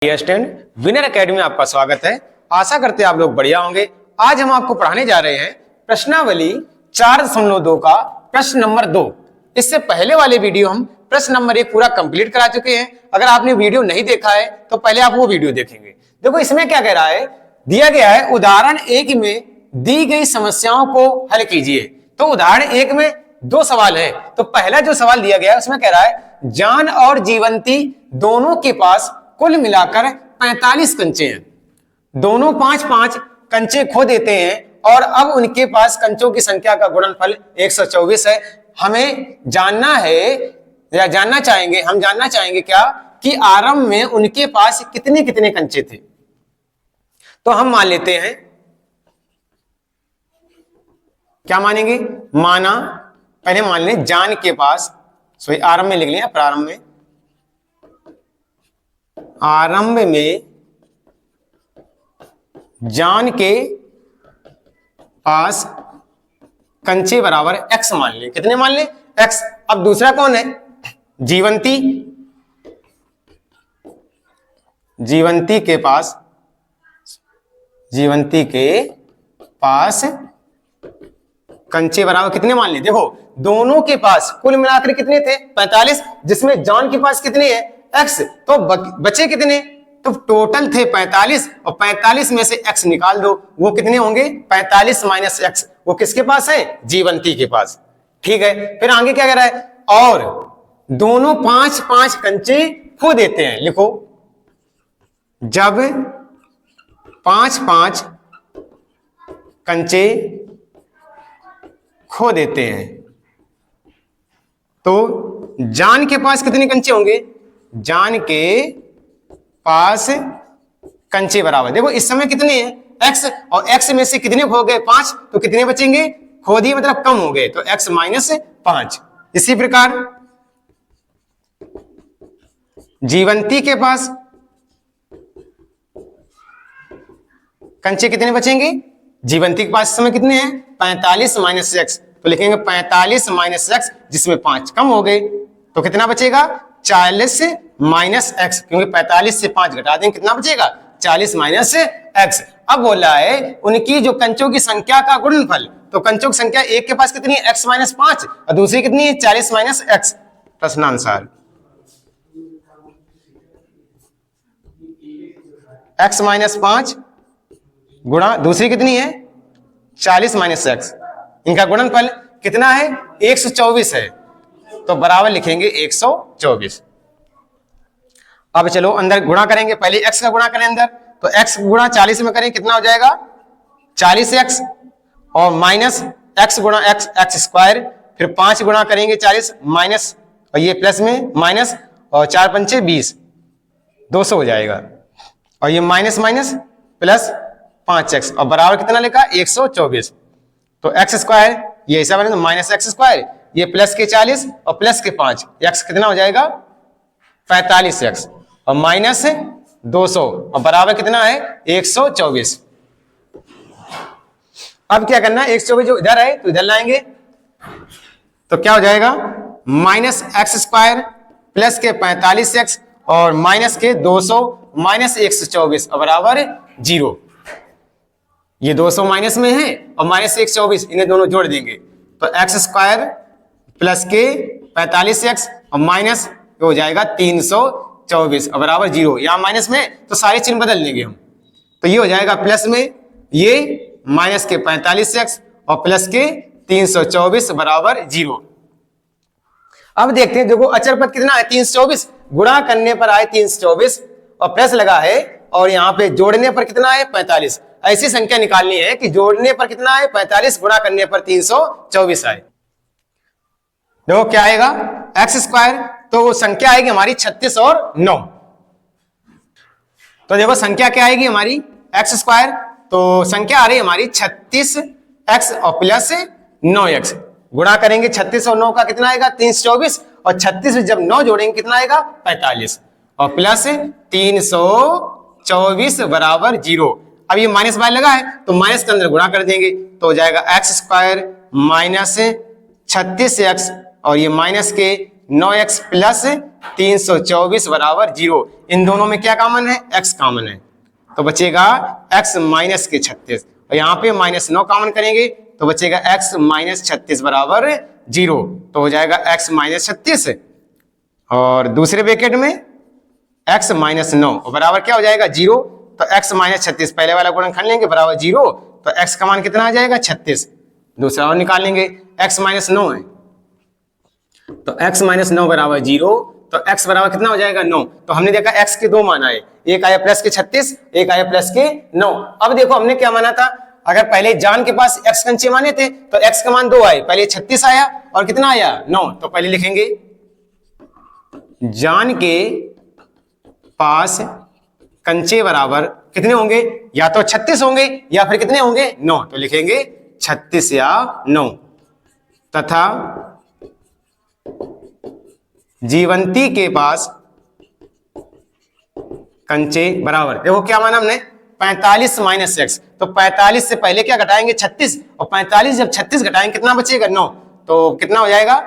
Student winner academy में आपका स्वागत है। आशा करते हैं आप लोग बढ़िया होंगे। आज हम आपको पढ़ाने जा रहे हैं प्रश्नावली 4.2 का प्रश्न नंबर 2। इससे पहले वाले वीडियो हम प्रश्न नंबर 1 पूरा कंप्लीट करा चुके हैं। अगर आपने वीडियो नहीं देखा है तो पहले आप वो वीडियो देखेंगे। देखो इसमें क्या कह रहा है, दिया गया है उदाहरण 1 में दी गई समस्याओं को हल कीजिए। तो उदाहरण 1 में 2 सवाल है। तो पहला जो सवाल दिया गया है उसमें कह रहा है जान और जीवंती दोनों के पास कुल मिलाकर 45 कंचे हैं। दोनों 5-5 कंचे खो देते हैं और अब उनके पास कंचों की संख्या का गुणनफल 124 है। हमें जानना है या जानना चाहेंगे क्या कि आरंभ में उनके पास कितने कितने कंचे थे। तो हम मान लेते हैं, क्या मानेंगे, पहले मान लें जान के पास, आरंभ में लिख लिया, आरंभ में जान के पास कंचे बराबर x मान ले। कितने मान ले? x। अब दूसरा कौन है? जीवंती के पास कंचे बराबर कितने मान ले? देखो दोनों के पास कुल मिलाकर कितने थे? 45, जिसमें जान के पास कितने हैं? x। तो बचे कितने? तो टोटल थे 45 और 45 में से x निकाल दो, वो कितने होंगे? 45 माइनस x। वो किसके पास है? जीवंती के पास। ठीक है, फिर आगे क्या कह रहा है? और दोनों 5-5 कंचे खो देते हैं। लिखो, जब 5-5 कंचे खो देते हैं तो जान के पास कितने कंचे होंगे? जान के पास कंचे बराबर, देखो इस समय कितने हैं? x, और x में से कितने खो गए? 5। तो कितने बचेंगे? खो दिए मतलब कम हो गए, तो x माइनस 5। इसी प्रकार जीवंती के पास कंचे कितने बचेंगे? जीवंती के पास इस समय कितने हैं? 45 माइनस x। तो लिखेंगे 45 माइनस x, जिसमें 5 कम हो गए, तो कितना बचेगा? 40 माइनस x, क्योंकि 45 से 5 घटा देंगे, कितना बचेगा? 40 माइनस x। अब बोला है उनकी जो कंचों की संख्या का गुणनफल, तो कंचों की संख्या एक के पास कितनी है? x माइनस 5, और दूसरी कितनी है? 40 माइनस x। प्रश्नानुसार x माइनस 5 गुणा दूसरी कितनी है? 40 माइनस x। इनका गुणनफल कितना है? 124 है, तो बराबर लिखेंगे 124। अब चलो अंदर गुणा करेंगे। पहले x का गुणा करें अंदर, तो x गुणा 40 में करें, कितना हो जाएगा? 40x, और माइनस x गुणा x स्क्वायर, फिर 5 गुणा करेंगे 40 माइनस, और ये प्लस में माइनस, और 4 पंचे 20, 200 हो जाएगा, और ये माइनस माइनस प्लस 5x, और बराबर कितना लिखा? 124। तो x स्क्वायर ये ऐसा बने, तो माइनस x स्क्वायर, ये प्लस के 40 और प्लस के 5, x कितना हो जाएगा? 45x, और माइनस 200, और बराबर कितना है? 124। अब क्या करना है? 124 जो इधर है तो इधर लाएंगे, तो क्या हो जाएगा? माइनस x स्क्वायर प्लस के 45x और माइनस के 200 माइनस 124, और बराबर 0। ये 200 माइनस में है और माइनस 124, इन्हें दोनों जोड़ देंगे, तो x स्क्वायर प्लस के 45x और माइनस हो जाएगा 324, और बराबर 0। यहां माइनस में तो सारे चिन्ह बदल देंगे हम, तो ये हो जाएगा प्लस में ये माइनस के 45x और प्लस के 324 बराबर 0। अब देखते हैं, देखो अचर पद कितना है? 324। गुणा करने पर आए 324 और प्लस लगा है, और यहाँ पे जोड़ने पर कितना है? 45। ऐसी संख्या निकालनी है कि जोड़ने पर कितना है? 45, गुणा करने पर 324 आए। देखो क्या आएगा? x स्क्वायर, तो संख्या आएगी हमारी 36 और 9। तो देखो संख्या क्या आएगी हमारी? x स्क्वायर, तो संख्या आ रही है हमारी 36x और प्लस 9x। गुणा करेंगे 36 और 9 का कितना आएगा? 324, और 36 में जब 9 जोड़ेंगे कितना आएगा? 45, और प्लस 324 बराबर 0। अब ये माइनस बाय लगा है तो माइनस के अंदर गुणा कर देंगे, तो हो जाएगा x स्क्वायर माइनस 36x, और ये माइनस के 9x प्लस 324 बराबर 0। इन दोनों में क्या कॉमन है? x कॉमन है, तो बचेगा x माइनस के 36, और यहाँ पे -9 कॉमन करेंगे तो बचेगा x माइनस 36 बराबर 0। तो हो जाएगा x माइनस 36 और दूसरे ब्रैकेट में x माइनस 9 बराबर क्या हो जाएगा? 0। तो x माइनस 36 पहले वाला गुणनखंड लेंगे बराबर 0, तो x का मान कितना आ जाएगा? 36। दूसरा और निकाल लेंगे, x माइनस 9 है, तो x माइनस 9 बराबर 0, तो x बराबर कितना हो जाएगा? 9। तो हमने देखा x के दो मान आए, एक आया प्लस के 36, एक आया प्लस के 9। अब देखो हमने क्या माना था, अगर पहले जान के पास x कंचे माने थे तो x का मान 2 आए, पहले 36 आया और कितना आया? 9। तो पहले लिखेंगे जान के पास कंचे बराबर कितने होंगे? या तो 36 होंगे या फिर कितने होंगे? 9। तो लिखेंगे 36 या 9। तथा जीवंती के पास कंचे बराबर, देखो क्या माना हमने? 45 माइनस x, तो 45 से पहले क्या घटाएंगे? 36, और 45 जब 36 घटाएंगे कितना बचेगा? 9। तो कितना हो जाएगा?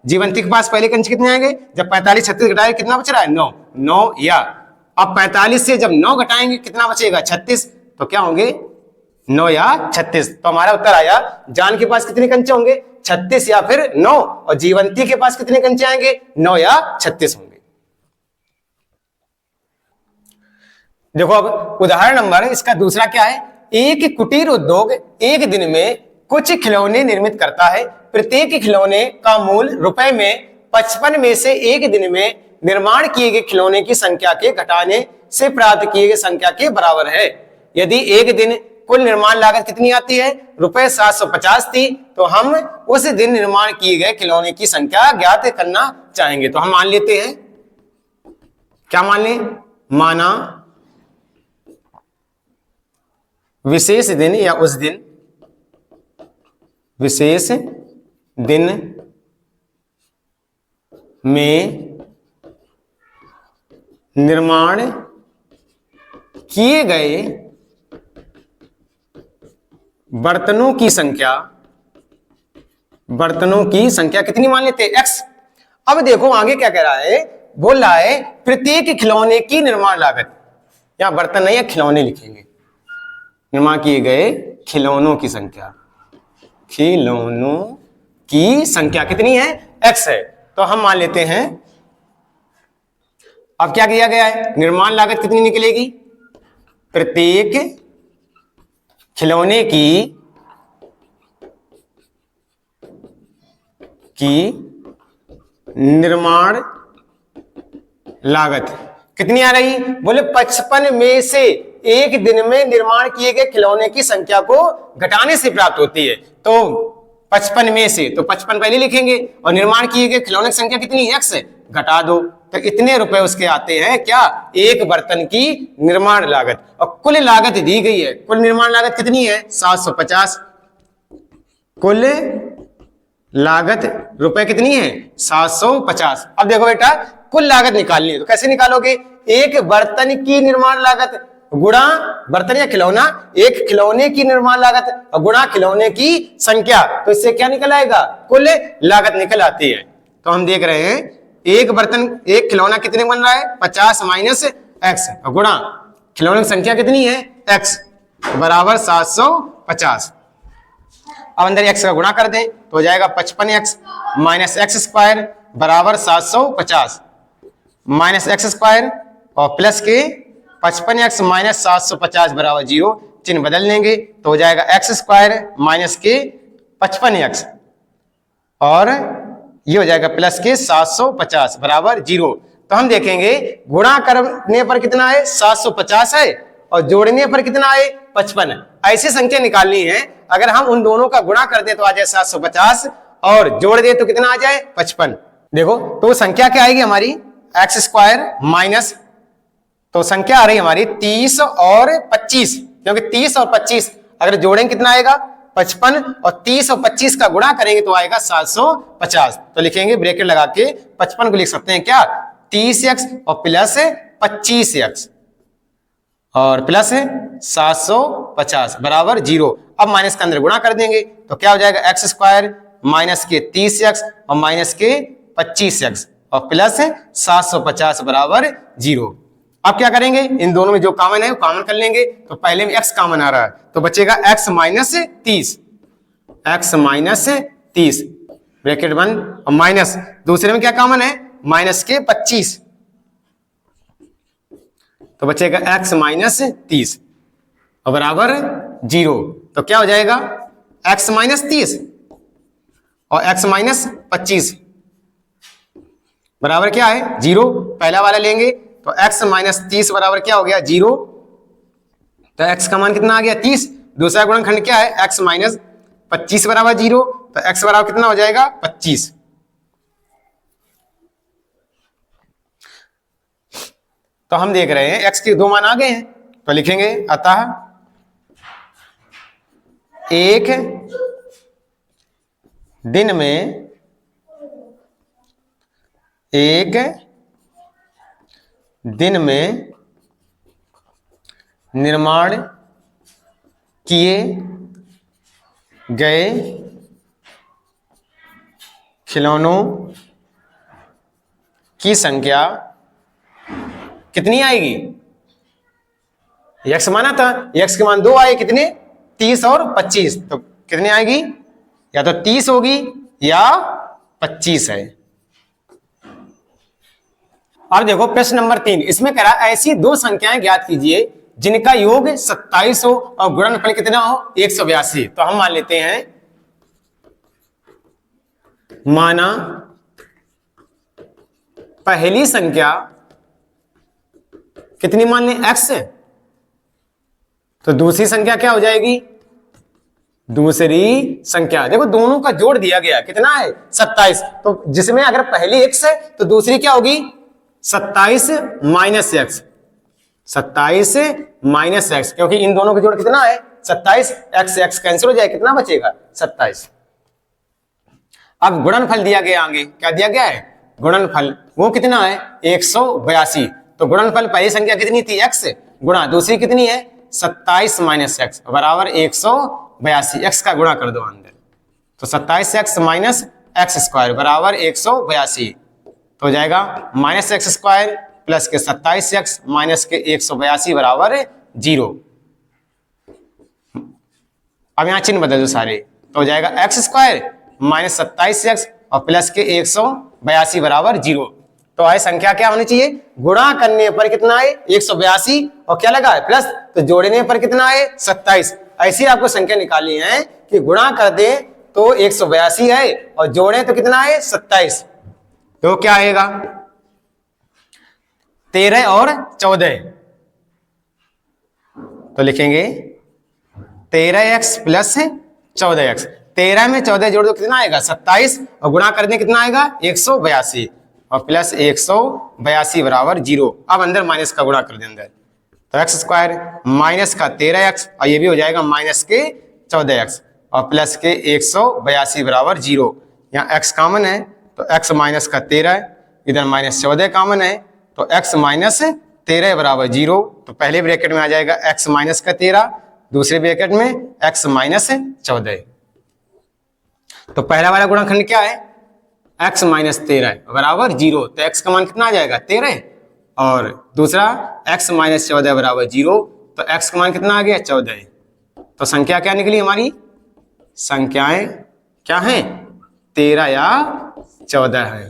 जीवंती के पास पहले कंचे कितने आएंगे? जब 45 36 घटाएंगे कितना बच रहा है? 9। 9 या अब 45 से जब 9 घटाएंगे कितना बचेगा? 36। तो क्या होंगे? 9 या 36। तो हमारा उत्तर आया जान के पास कितने कंचे होंगे? 36 या फिर 9, और जीवंती के पास कितने कंचे आएंगे? 9 या 36 होंगे। देखो अब उदाहरण नंबर इसका दूसरा क्या है? एक कुटीर उद्योग एक दिन में कुछ खिलौने निर्मित करता है, प्रत्येक खिलौने का मूल्य रुपए में 55 में से एक दिन में निर्माण किए गए खिलौने की संख्या के घटाने से प्राप्त किए गए संख्या के बराबर है। यदि एक दिन कुल निर्माण लागत कितनी आती है? रुपए 750 थी, तो हम उस दिन निर्माण किए गए खिलौने की संख्या ज्ञात करना चाहेंगे। तो हम मान लेते हैं, क्या मान लें? माना विशेष दिन या उस दिन, विशेष दिन में निर्माण किए गए बर्तनों की संख्या कितनी मान लेते हैं? x। अब देखो आगे क्या कह रहा है, बोल रहा है प्रत्येक खिलौने की निर्माण लागत, यहां बर्तन नहीं है खिलौने लिखेंगे, निर्माण किए गए खिलौनों की संख्या, खिलौनों की संख्या कितनी है? x है। तो हम मान लेते हैं, अब क्या किया गया है? निर्माण लागत कितनी निकलेगी? प्रत्येक खिलौने की निर्माण लागत कितनी आ रही? बोले 55 में से एक दिन में निर्माण किए गए खिलौने की संख्या को घटाने से प्राप्त होती है। तो 55 में से, तो 55 पहले लिखेंगे, और निर्माण किए गए खिलौने की संख्या कितनी? x है, घटा दो, तो इतने रुपए उसके आते हैं क्या? एक बर्तन की निर्माण लागत। और कुल लागत दी गई है, कुल निर्माण लागत कितनी है? 750। कुल लागत रुपए कितनी है? 750। अब देखो बेटा कुल लागत निकालनी है, तो कैसे निकालोगे? एक बर्तन की निर्माण लागत गुणा बर्तन या खिलौना, एक खिलौने की निर्माण लागत और गुणा खिलौने की संख्या, तो इससे क्या निकल आएगा? कुल लागत निकल आती है। तो हम देख रहे हैं एक बर्तन, एक खिलौना कितने बन रहा है? 50 माइनस x, और गुणा खिलौने की संख्या कितनी है? x बराबर 750। अब अंदर x का गुणा कर दें तो हो जाएगा 55x माइनस एक्स स्क्वायर बराबर 750, माइनस एक्स स्क्वायर और प्लस के 55x माइनस 750 बराबर 0, चिन्ह बदल लेंगे तो हो जाएगा एक्स स्क्वायर माइनस के 55x, और ये हो जाएगा प्लस के 750 बराबर 0। तो हम देखेंगे गुणा करने पर कितना है? 750 है, और जोड़ने पर कितना है? 55। ऐसी संख्या निकालनी है, अगर हम उन दोनों का गुणा कर दे तो आ जाए 750, और जोड़ दे तो कितना आ जाए? 55। देखो तो संख्या क्या आएगी हमारी? एक्स स्क्वायर माइनस, तो संख्या आ रही हमारी 30 और 25, क्योंकि 30 और 25 अगर जोड़ेंगे कितना आएगा? 55, और 30 और 25 का गुणा करेंगे तो आएगा 750। तो लिखेंगे ब्रैकेट लगा के 55 को लिख सकते हैं क्या? 30x और प्लस 25x और प्लस 750 बराबर 0। अब माइनस के अंदर गुणा कर देंगे तो क्या हो जाएगा? एक्स स्क्वायर माइनस के 30x और माइनस के 25x और प्लस 750 बराबर 0। अब क्या करेंगे, इन दोनों में जो कॉमन है वो कॉमन कर लेंगे। तो पहले में x कॉमन आ रहा है तो बचेगा x minus 30, x minus 30 bracket बंद, और माइनस दूसरे में क्या कॉमन है, माइनस के 25, तो बचेगा x माइनस 30 और बराबर 0। तो क्या हो जाएगा, x माइनस 30 और x माइनस 25 बराबर क्या है 0। पहला वाला लेंगे तो x माइनस 30 बराबर क्या हो गया 0। तो x का मान कितना आ गया 30। दूसरा गुणनखंड क्या है, x माइनस 25 बराबर 0। तो x बराबर कितना हो जाएगा 25। तो हम देख रहे हैं x के दो मान आ गए हैं तो लिखेंगे अतः एक दिन में निर्माण किए गए खिलौनों की संख्या कितनी आएगी। x माना था, x के मान 2 आए, कितने 30 और 25, तो कितने आएगी, या तो 30 होगी या 25 है। अब देखो प्रश्न नंबर 3, इसमें कह रहा है ऐसी दो संख्याएं ज्ञात कीजिए जिनका योग 27 हो और गुणनफल कितना हो 182। तो हम मान लेते हैं, माना पहली संख्या कितनी मान लें x, तो दूसरी संख्या क्या हो जाएगी, दूसरी संख्या देखो दोनों का जोड़ दिया गया कितना है 27। तो जिसमें अगर पहली x है तो दूसरी क्या होगी 27 माइनस x, 27 माइनस x, क्योंकि इन दोनों का जोड़ कितना है 27, x कैंसिल हो जाए कितना बचेगा 27। अब गुणनफल दिया गया, आगे क्या दिया गया है गुणनफल, वो कितना है 182। तो गुणनफल पहली संख्या कितनी थी x गुणा दूसरी कितनी है 27 माइनस x बराबर 182। x का गुणा कर दो अंदर, तो 27x माइनस एक्स स्क्वायर बराबर 182। तो हो जाएगा माइनस एक्स स्क्वायर प्लस के 27x माइनस के 182 बराबर 0। अब यहां चिन्ह बदल दो सारे, तो हो जाएगा एक्स स्क्वायर माइनस 27x और प्लस के 182 बराबर 0। तो आए संख्या क्या होनी चाहिए, गुणा करने पर कितना है 182 और क्या लगा है प्लस, तो जोड़ने पर कितना है 27। ऐसी आपको संख्या निकालनी है कि गुणा कर दे तो 182 है और जोड़े तो कितना है 27। तो क्या आएगा 13 और 14, तो लिखेंगे 13x प्लस 14x। 13 में 14 जोड़ दो कितना आएगा 27 और गुणा करने कितना आएगा 182 और प्लस 182 बराबर 0। अब अंदर माइनस का गुणा कर दे अंदर, तो एक्स स्क्वायर माइनस का 13x और ये भी हो जाएगा माइनस के 14x और प्लस के 182 बराबर 0। यहाँ x कॉमन है तो x माइनस का 13, इधर माइनस 14 कॉमन है तो x माइनस 13 बराबर 0। तो पहले ब्रैकेट में आ जाएगा x माइनस का 13, दूसरे ब्रैकेट में x माइनस 14। तो पहला वाला गुणनखंड क्या है x माइनस 13 बराबर 0, तो x का मान कितना आ जाएगा 13 और दूसरा x माइनस 14 बराबर 0, तो x का मान कितना आ गया 14। तो संख्या क्या निकली हमारी, संख्याएं क्या हैं 13 या 14 है।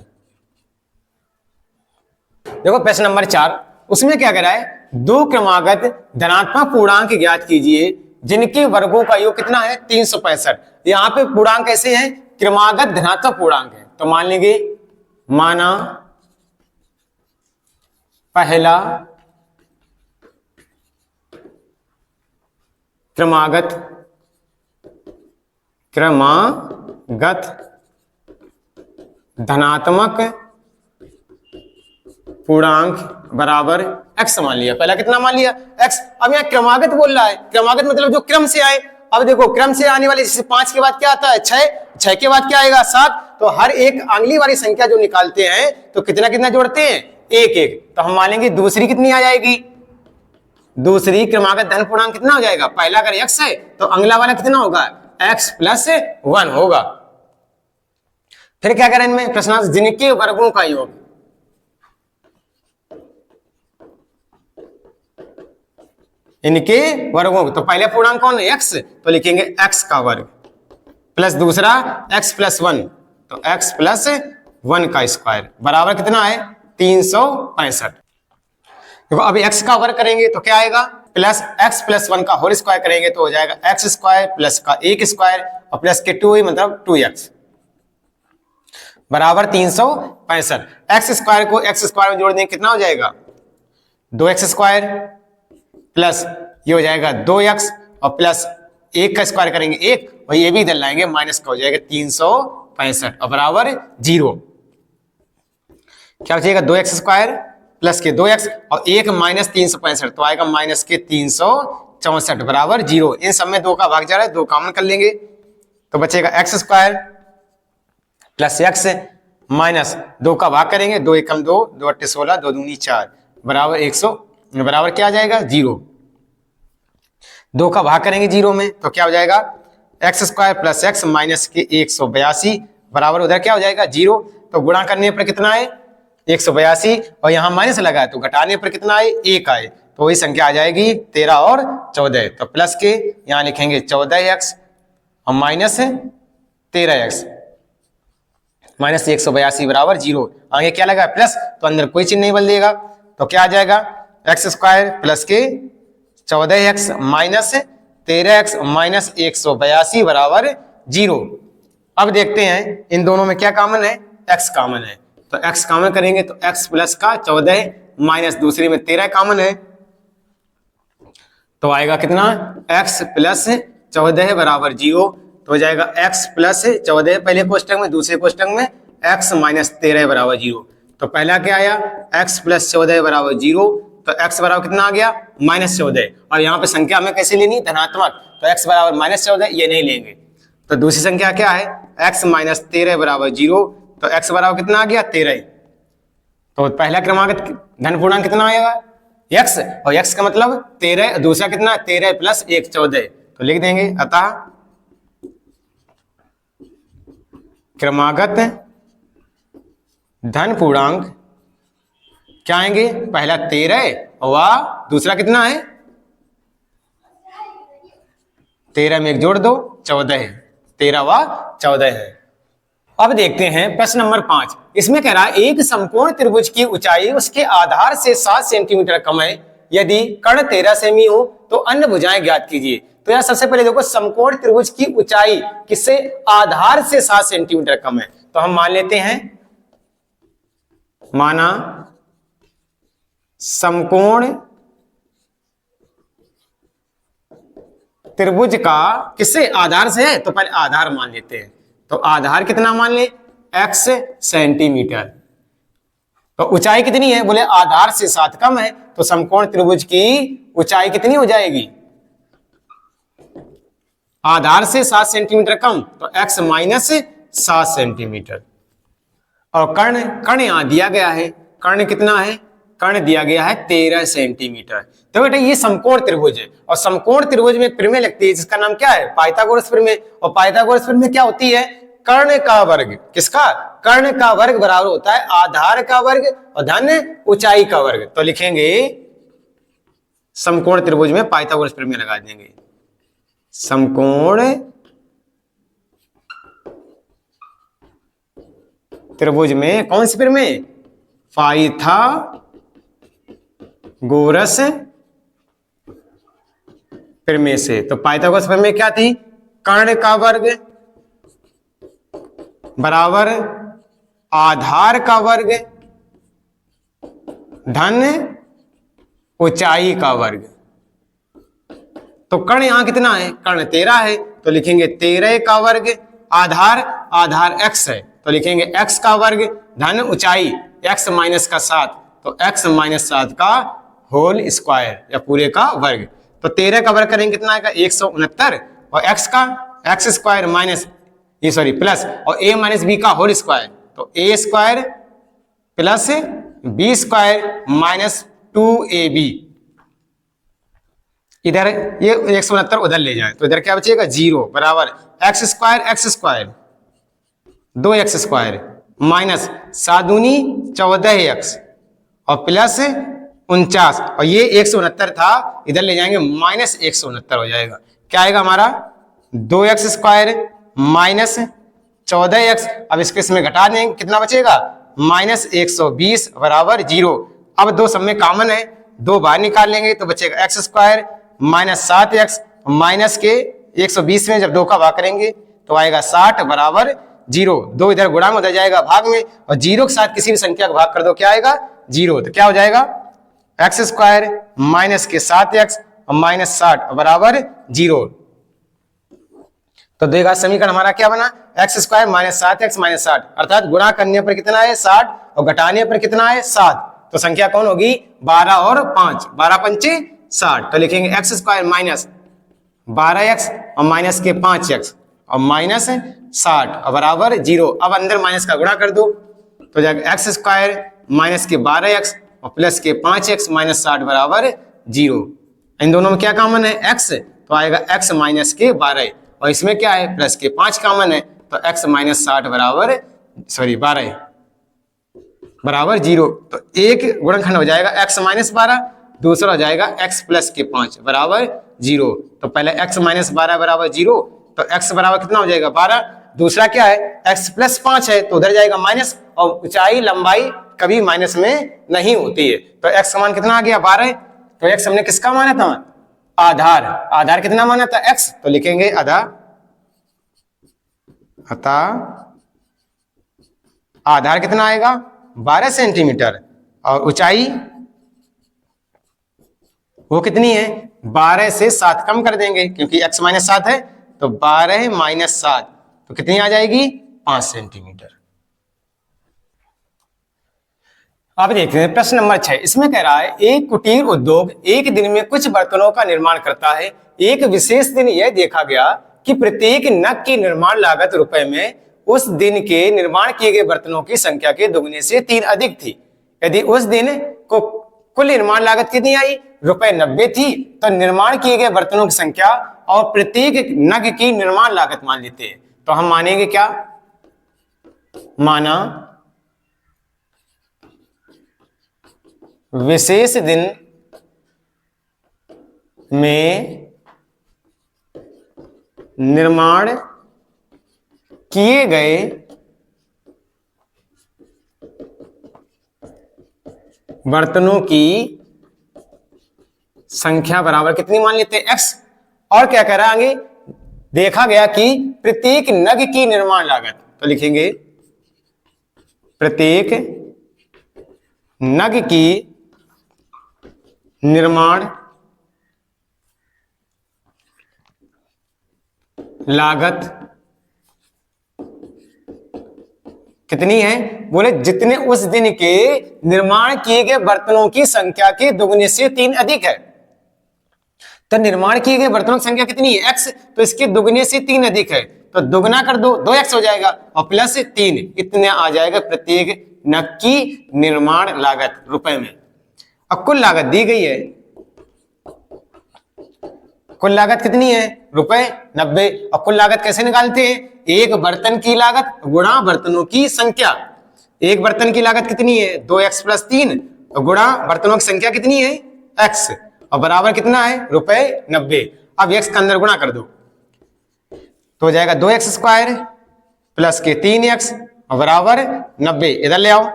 देखो प्रश्न नंबर 4, उसमें क्या कह रहा है, दो क्रमागत धनात्मक पूर्णांक ज्ञात कीजिए जिनके वर्गों का योग कितना है 365। यहाँ पे पूर्णांक कैसे हैं, क्रमागत धनात्मक पूर्णांक है। तो मान लेंगे, माना पहला क्रमागत धनात्मक पूर्णांक बराबर x मान लिया, पहला कितना मान लिया x। अब यहाँ क्रमागत बोल रहा है, क्रमागत मतलब जो क्रम से आए। अब देखो क्रम से आने वाले, जैसे 5 के बाद क्या आता है 6, 6 के बाद क्या आएगा 7, तो हर एक अगली वाली संख्या जो निकालते हैं तो कितना कितना जोड़ते हैं 1 1। तो हम मानेंगे दूसरी कितनी आ जाएगी, दूसरी क्रमागत धन पूर्णांक कितना हो जाएगा, पहला अगर x है तो अगला वाला कितना होगा x प्लस 1 होगा। फिर क्या करें इनमें प्रश्नांक जिनके वर्गों का योग, इनके वर्गों को। तो पहले पूर्णांक कौन है? एक्स, तो लिखेंगे एक्स का वर्ग प्लस दूसरा एक्स प्लस वन, तो एक्स प्लस वन का स्क्वायर बराबर कितना है? 365। देखो अभी एक्स का वर्ग करेंगे तो क्या आएगा? प्लस एक्स प्लस वन का होल स्क्वायर करेंगे तो हो जाएगा एक्स स्क्वायर प्लस का एक स्क्वायर और प्लस के 2 मतलब 2x बराबर 365। एक्स स्क्वायर को एक्स स्क्वायर में जोड़ देंगे कितना हो जाएगा? 2x स्क्वायर प्लस ये हो जाएगा 2x और प्लस एक का स्क्वायर करेंगे एक, और ये भी इधर लाएंगे माइनस का हो जाएगा 365 और बराबर 0। क्या बचेगा? 2x स्क्वायर प्लस के 2x और एक माइनस 365 तो आएगा माइनस के 364 बराबर 0। इन सब में 2 का भाग जा रहा है, 2 कॉमन कर लेंगे तो बचेगा x square plus x minus 2 का भाग करेंगे 2 एकम 2, 2 अट्ठे 16, 2 दूनी 4 बराबर 100 बराबर क्या आ जाएगा? 0। 2 का भाग करेंगे 0 में तो क्या हो जाएगा? X square plus x minus के 182 बराबर उधर क्या हो जाएगा? 0। तो गुणा करने पर कितना है? 182 और यहाँ माइनस लगा है तो घटाने पर कितना आए? 1 आए, तो वही संख्या आ जाएगी 13 और 14। तो प्लस के यहाँ लिखेंगे 14x और माइनस 13x माइनस 182 बराबर 0। आगे क्या लगा? प्लस, तो अंदर कोई चिन्ह नहीं बदलेगा तो क्या आ जाएगा? एक्स स्क्वायर प्लस के 14x माइनस 13x माइनस 182 बराबर 0। अब देखते हैं इन दोनों में क्या कॉमन है? x कॉमन है, तो x कॉमन करेंगे तो x प्लस का 14 माइनस दूसरे में 13 कॉमन है तो आएगा कितना? x प्लस 14 बराबर 0। तो हो जाएगा x प्लस 14 पहले कोष्टक में, दूसरे कोष्टक में x माइनस 13 बराबर 0। तो पहला क्या आया? x प्लस 14 बराबर 0, तो x बराबर कितना आ गया? माइनस 14। और यहाँ पे संख्या हमें कैसे लेनी? धनात्मक, तो x बराबर माइनस 14 ये नहीं लेंगे। तो दूसरी संख्या क्या है? x माइनस 13 बराबर 0, तो x बराबर कितना आ गया? 13। तो पहला क्रमांक धन पूर्णांक कितना आएगा? x, और x का मतलब 13, दूसरा कितना? 13 प्लस 1 14, तो लिख देंगे अतः क्रमागत धन पूर्णांक क्या आएंगे? पहला 13 और दूसरा कितना है? 13 में एक जोड़ दो 14 है, 13 व 14 है। अब देखते हैं प्रश्न नंबर 5। इसमें कह रहा है एक समकोण त्रिभुज की ऊंचाई उसके आधार से 7 सेंटीमीटर कम है, यदि कर्ण 13 सेमी हो तो अन्य भुजाएं ज्ञात कीजिए। तो यार सबसे पहले देखो समकोण त्रिभुज की ऊंचाई किससे? आधार से 7 सेंटीमीटर कम है, तो हम मान लेते हैं, माना समकोण त्रिभुज का किससे? आधार से है, तो पहले आधार मान लेते हैं। तो आधार कितना मान ले? x centimetre. तो ऊंचाई कितनी है? बोले आधार से 7 कम है, तो समकोण त्रिभुज की ऊंचाई कितनी हो जाएगी? आधार से 7 सेंटीमीटर कम, तो x माइनस 7 सेंटीमीटर। और कर्ण यहां दिया गया है, कर्ण कितना है? कर्ण दिया गया है 13 सेंटीमीटर। तो बेटा ये समकोण त्रिभुज है, और समकोण त्रिभुज में प्रमेय लगती है जिसका नाम क्या है? पाइथागोरस प्रमेय। और पाइथागोरस प्रमेय क्या होती है? कर्ण का वर्ग। किसका? कर्ण का वर्ग बराबर होता है आधार का वर्ग और धन ऊंचाई का वर्ग। तो लिखेंगे समकोण त्रिभुज में पाइथागोरस प्रमेय लगा देंगे। समकोण त्रिभुज में कौन सी प्रमेय? पाइथागोरस प्रमेय से। तो पाइथागोरस प्रमेय क्या थी? कर्ण का वर्ग बराबर आधार का वर्ग धन ऊंचाई का वर्ग। तो कर्ण यहां कितना है? कर्ण 13 है, तो लिखेंगे 13 का वर्ग, आधार x है तो लिखेंगे x का वर्ग धन ऊंचाई x माइनस का 7, तो x माइनस 7 का होल स्क्वायर या पूरे का वर्ग। तो 13 का वर्ग करेंगे कितना आएगा? 169, और x का x स्क्वायर माइनस ये सॉरी प्लस और a माइनस बी का होल स्क्वायर, तो a square plus b square minus 2ab। इधर ये 169 उधर ले जाए तो इधर क्या बचेगा? 0 बराबर x square 2x square minus 7 दूनी 14x और प्लस 49 और ये 169 था, इधर ले जाएंगे माइनस 169 हो जाएगा। क्या आएगा हमारा 2x स्क्वायर माइनस 14x। अब इसको इसमें घटा देंगे, कितना बचेगा माइनस 120 बराबर 0। अब दो सब में कॉमन है, दो बाहर निकाल लेंगे तो बचेगा x square minus 7x minus के 120 में जब दो का भाग करेंगे तो आएगा 60 बराबर 0। दो इधर गुणा में उधर जाएगा भाग में, और 0 के साथ किसी भी संख्या को भाग कर दो क्या आएगा 0। तो क्या हो जाएगा x स्क्वायर माइनस के 7x और माइनस 60 बराबर 0। तो देगा समीकरण हमारा क्या बना, x square minus 7x minus 60, अर्थात गुणा करने पर कितना है 60 और घटाने पर कितना है 7। तो संख्या कौन होगी 12 और 5, 12 पंचे 60। तो लिखेंगे x स्क्वायर माइनस 12x और माइनस के 5x और माइनस 60 और बराबर 0। अब अंदर माइनस का गुणा कर दो तो जाएगा x स्क्वायर माइनस के 12x और प्लस के 5x माइनस 60 बराबर 0। इन दोनों में क्या कॉमन है x, तो आएगा x माइनस के 12 और इसमें क्या है प्लस के 5 कॉमन है, तो x माइनस 60 बराबर 12 बराबर 0। तो एक गुणनखंड हो जाएगा x माइनस 12, दूसरा हो जाएगा x प्लस के 5 बराबर 0। तो पहले x माइनस 12 बराबर 0, तो x बराबर कितना हो जाएगा 12, दूसरा क्या है x प्लस 5 है तो उधर जाएगा माइनस, और ऊंचाई लंबाई कभी माइनस में नहीं होती है। तो x का मान कितना आ गया 12। तो x हमने किसका माना था आधार, आधार कितना माना था x, तो लिखेंगे आधार कितना आएगा 12 सेंटीमीटर, और ऊंचाई वो कितनी है 12 से 7 कम कर देंगे क्योंकि x माइनस 7 है, तो 12 माइनस 7 तो कितनी आ जाएगी 5 सेंटीमीटर। अब देखते हैं प्रश्न नंबर 6। इसमें कह रहा है एक कुटीर उद्योग एक दिन में कुछ बर्तनों का निर्माण करता है। एक विशेष दिन यह देखा गया कि प्रत्येक नग की निर्माण लागत रुपए में उस दिन के निर्माण किए गए बर्तनों की संख्या के दुगने से 3 अधिक थी। यदि उस दिन को कुल निर्माण लागत कितनी आई रुपए 90 थी, तो निर्माण किए गए बर्तनों की संख्या और प्रत्येक नग की निर्माण लागत मान लेते हैं। तो हम मानेंगे क्या, माना विशेष दिन में निर्माण किए गए बर्तनों की संख्या बराबर कितनी मान लेते हैं x। और क्या कह रहा है आगे, देखा गया कि प्रत्येक नग की निर्माण लागत, तो लिखेंगे प्रत्येक नग की निर्माण लागत कितनी है, बोले जितने उस दिन के निर्माण किए गए बर्तनों की संख्या के दुगने से 3 अधिक है। तो निर्माण किए गए बर्तनों की संख्या कितनी है x, तो इसके दुगने से 3 अधिक है, तो दुगना कर दो 2x हो जाएगा और प्लस 3 इतने आ जाएगा प्रत्येक नग की निर्माण लागत रुपए में। अब कुल लागत दी गई है, कुल लागत कितनी है रुपए 90, और कुल लागत कैसे निकालते हैं, एक बर्तन की लागत गुणा बर्तनों की संख्या। एक बर्तन की लागत कितनी है 2x प्लस 3 गुणा बर्तनों की संख्या कितनी है x, और बराबर कितना है रुपए 90। अब x का अंदर गुणा कर दो तो हो जाएगा 2x स्क्वायर प्लस के 3x और बराबर 90। इधर ले आओ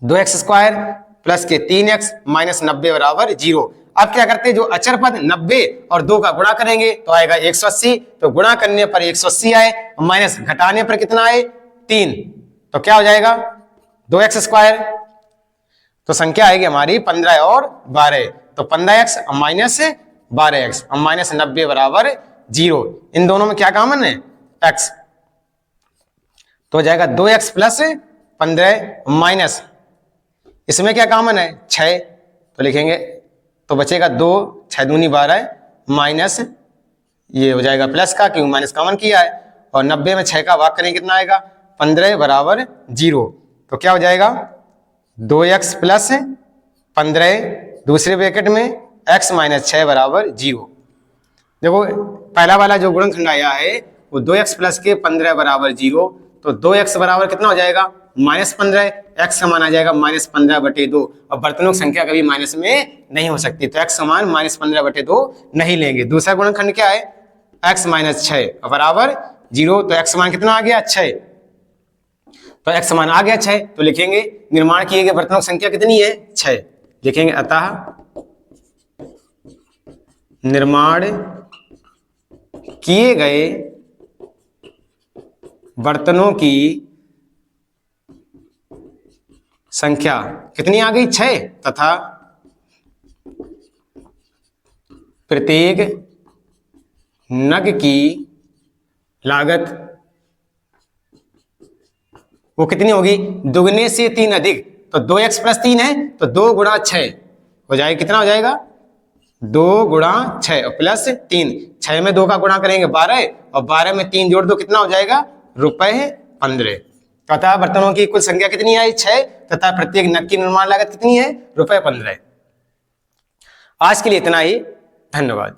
2x स्क्वायर प्लस के 3x माइनस 90 बराबर 0। अब क्या करते हैं, जो अचर पद 90 और 2 का गुणा करेंगे तो आएगा 180, तो गुणा करने पर 180 आए और माइनस घटाने पर कितना आए 3, तो क्या हो जाएगा 2x स्क्वायर, तो संख्या आएगी हमारी 15 और 12, तो 15x और माइनस 12x और माइनस 90 बराबर 0। इन दोनों में क्या कॉमन है x, तो हो जाएगा 2x प्लस 15 माइनस इसमें क्या कॉमन है 6, तो लिखेंगे तो बचेगा 2 6 दूनी 12 माइनस ये हो जाएगा प्लस का क्योंकि माइनस कॉमन किया है, और 90 में 6 का भाग करेंगे कितना आएगा 15 बराबर 0। तो क्या हो जाएगा 2x प्लस 15 दूसरे ब्रैकेट में x माइनस 6 बराबर 0। देखो पहला वाला जो गुणनखंड आया है वो 2x प्लस के 15 बराबर 0, तो 2x बराबर कितना हो जाएगा -15, x का मान आ जाएगा -15/2। और बर्तनों की संख्या कभी माइनस में नहीं हो सकती, तो x का मान -15/2 नहीं लेंगे। दूसरा गुणनखंड क्या है, x - 6 बराबर 0। तो x मान कितना आ गया, 6। तो x मान आ गया 6, तो लिखेंगे निर्माण किए गए बर्तनों की संख्या कितनी है, 6। लिखेंगे अतः निर्माण किए गए बर्तनों की संख्या कितनी आ गई, 6, तथा प्रत्येक नग की लागत वो कितनी होगी, दुगने से 3 अधिक। तो 2x + 3 है, तो 2 × 6 हो जाएगा, कितना हो जाएगा, 2 × 6 और +3। 6 में 2 का गुणा करेंगे 12, और 12 में 3 जोड़ दो, कितना हो जाएगा, ₹15। तथा बर्तनों की कुल संख्या कितनी आई, 6, तथा प्रत्येक नग की निर्माण लागत कितनी है, ₹15। आज के लिए इतना ही, धन्यवाद।